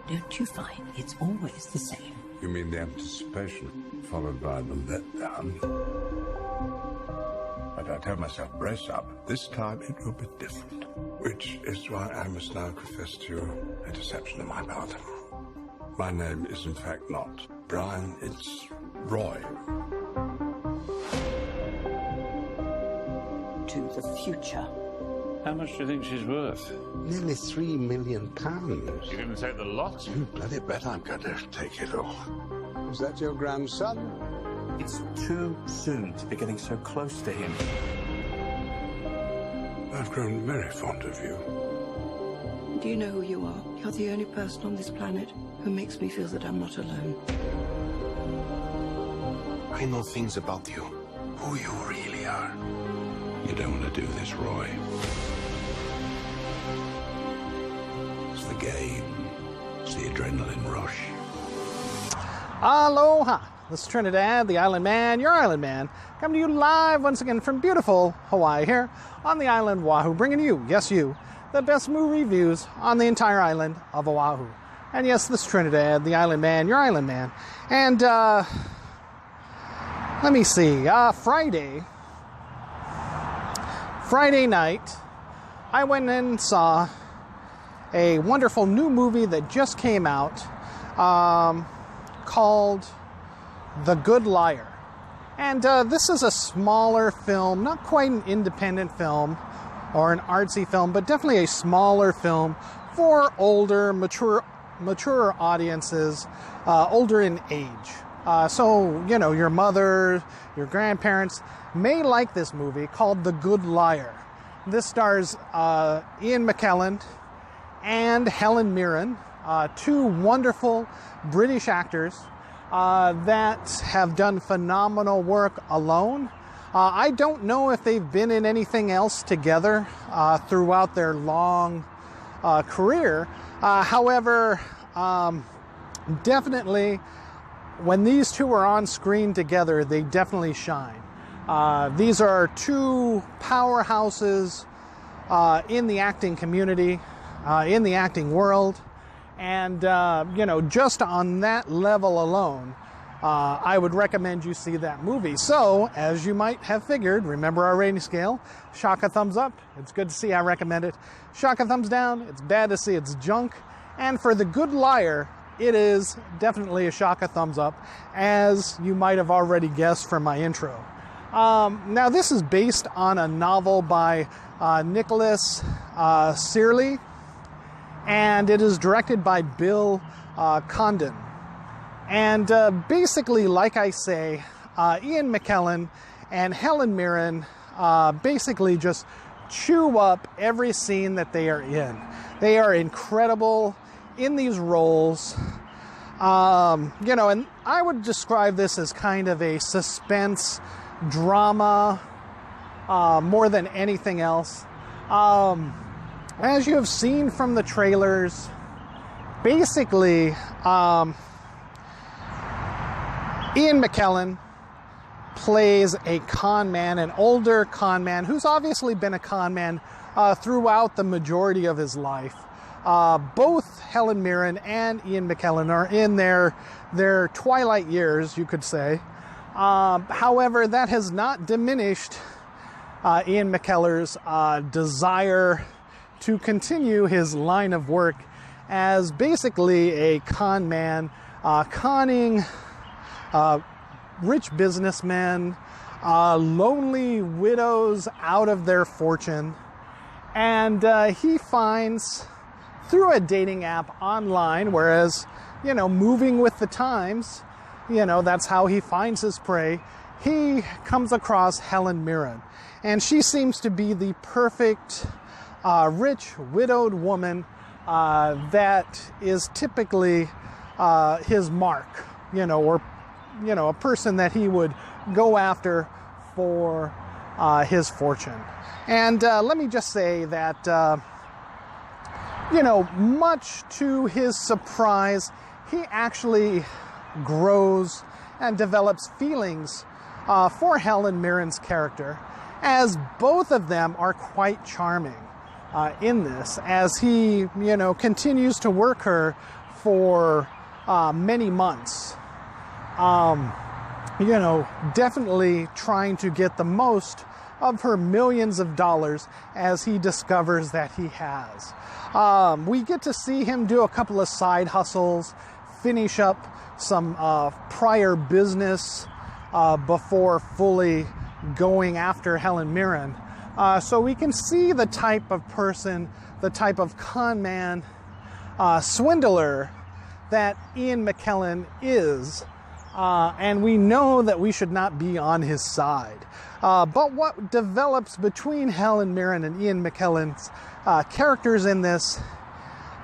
Don't you find it's always the same? You mean the anticipation, followed by the letdown? But I tell myself, brace up. This time it will be different. Which is why I must now confess to you a deception on my part. My name is in fact not Brian, it's Roy. To the future. How much do you think she's worth? Nearly £3 million. You're going to take the lot? You bloody bet I'm going to take it all. Is that your grandson? It's too soon to be getting so close to him. I've grown very fond of you. Do you know who you are? You're the only person on this planet who makes me feel that I'm not alone. I know things about you, who you really are. You don't want to do this, Roy. It's the game. It's the adrenaline rush. Aloha! This is Trinidad the Island Man, your Island Man, coming to you live once again from beautiful Hawaii here on the island of Oahu, bringing you, yes you, the best movie reviews on the entire island of Oahu. And yes, this is Trinidad the Island Man, your Island Man. And, let me see, Friday night, I went and saw a wonderful new movie that just came out called The Good Liar. And this is a smaller film, not quite an independent film or an artsy film, but definitely a smaller film for older, mature audiences, older in age. So, you know, your mother, your grandparents may like this movie called The Good Liar. This stars Ian McKellen and Helen Mirren, two wonderful British actors that have done phenomenal work alone. I don't know if they've been in anything else together throughout their long career. However, definitely when these two are on screen together, they definitely shine. These are two powerhouses in the acting community, in the acting world. And, you know, just on that level alone, I would recommend you see that movie. So, as you might have figured, remember our rating scale. Shock a thumbs up. It's good to see. I recommend it. Shock a thumbs down. It's bad to see. It's junk. And for The Good Liar, it is definitely a shock a thumbs up, as you might have already guessed from my intro. Now, this is based on a novel by Nicholas Searle, and it is directed by Bill Condon. And basically, like I say, Ian McKellen and Helen Mirren basically just chew up every scene that they are in. They are incredible in these roles. You know, and I would describe this as kind of a suspense drama more than anything else. As you have seen from the trailers, basically, Ian McKellen plays a con man, an older con man, who's obviously been a con man throughout the majority of his life. Both Helen Mirren and Ian McKellen are in their twilight years, you could say. However, that has not diminished Ian McKellen's desire to continue his line of work as basically a con man, conning rich businessmen, lonely widows out of their fortune. And he finds, through a dating app online, whereas, you know, moving with the times, you know, that's how he finds his prey, he comes across Helen Mirren. And she seems to be the perfect rich, widowed woman that is typically his mark, you know, or, you know, a person that he would go after for his fortune. And let me just say that, you know, much to his surprise, he actually grows and develops feelings for Helen Mirren's character, as both of them are quite charming in this, as he, you know, continues to work her for many months. Definitely trying to get the most of her millions of dollars as he discovers that he has. We get to see him do a couple of side hustles, finish up some prior business before fully going after Helen Mirren. So we can see the type of person, the type of con man, swindler that Ian McKellen is. And we know that we should not be on his side. But what develops between Helen Mirren and Ian McKellen's characters in this,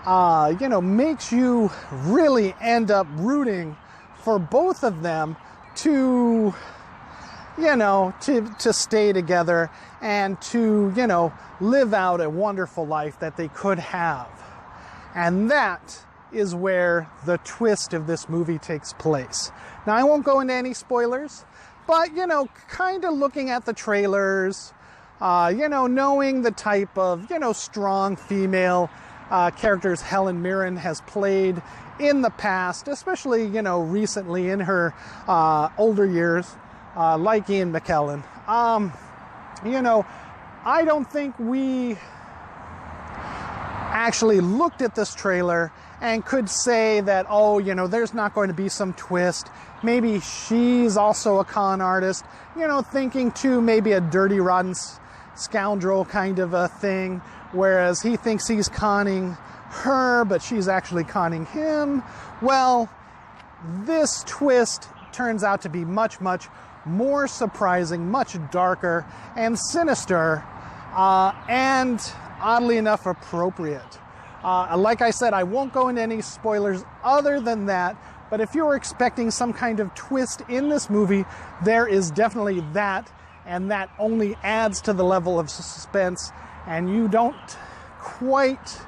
makes you really end up rooting for both of them to stay together and to, live out a wonderful life that they could have. And that is where the twist of this movie takes place. Now, I won't go into any spoilers, but, kind of looking at the trailers, knowing the type of, strong female characters Helen Mirren has played in the past, especially, recently in her older years, like Ian McKellen. I don't think we actually looked at this trailer and could say that, there's not going to be some twist. Maybe she's also a con artist, thinking too maybe a dirty, rotten scoundrel kind of a thing, whereas he thinks he's conning her, but she's actually conning him. Well, this twist turns out to be much, much more surprising, much darker and sinister, and oddly enough appropriate. Like I said, I won't go into any spoilers other than that, but if you're expecting some kind of twist in this movie, there is definitely that, and that only adds to the level of suspense, and you don't quite,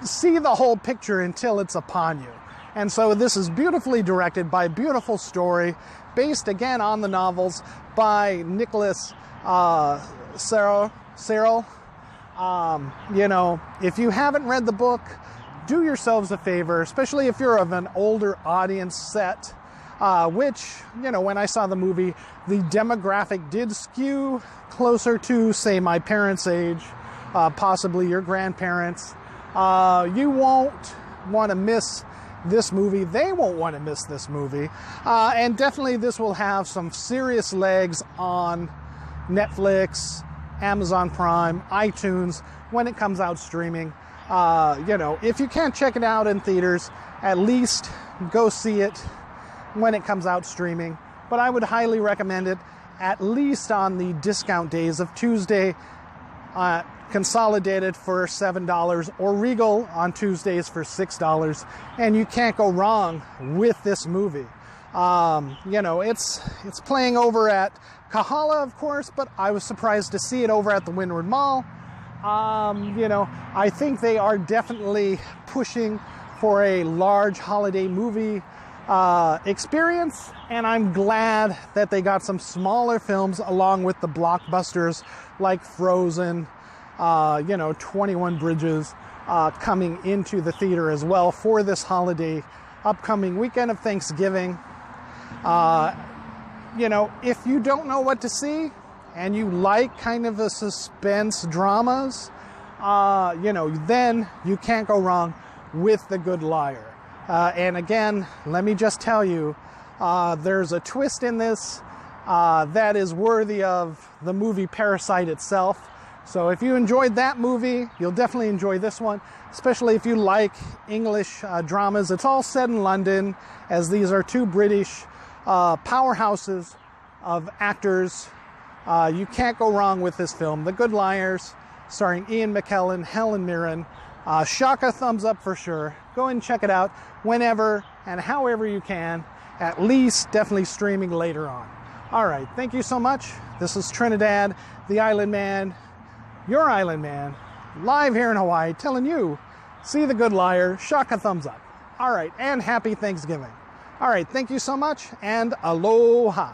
see the whole picture until it's upon you. And so this is beautifully directed by a beautiful story, based again on the novels by Nicholas Serrell. If you haven't read the book, do yourselves a favor, especially if you're of an older audience set, which, when I saw the movie, the demographic did skew closer to, say, my parents' age, possibly your grandparents. You won't want to miss this movie. They won't want to miss this movie. And definitely this will have some serious legs on Netflix, Amazon Prime, iTunes, when it comes out streaming. If you can't check it out in theaters, at least go see it when it comes out streaming. But I would highly recommend it, at least on the discount days of Tuesday, Consolidated for $7, or Regal on Tuesdays for $6. And you can't go wrong with this movie. It's playing over at Kahala, of course, but I was surprised to see it over at the Windward Mall. I think they are definitely pushing for a large holiday movie experience, and I'm glad that they got some smaller films along with the blockbusters like Frozen, 21 Bridges, coming into the theater as well for this holiday upcoming weekend of Thanksgiving. If you don't know what to see and you like kind of the suspense dramas, then you can't go wrong with The Good Liar. And again, let me just tell you, there's a twist in this that is worthy of the movie Parasite itself. So if you enjoyed that movie, you'll definitely enjoy this one, especially if you like English dramas. It's all set in London, as these are two British powerhouses of actors. You can't go wrong with this film, The Good Liars, starring Ian McKellen, Helen Mirren. Shaka thumbs up for sure. Go and check it out whenever and however you can, at least definitely streaming later on. All right, thank you so much. This is Trinidad the Island Man, your Island Man, live here in Hawaii, telling you, see The Good Liar, Shaka thumbs up. All right, and happy Thanksgiving. All right, thank you so much, and aloha.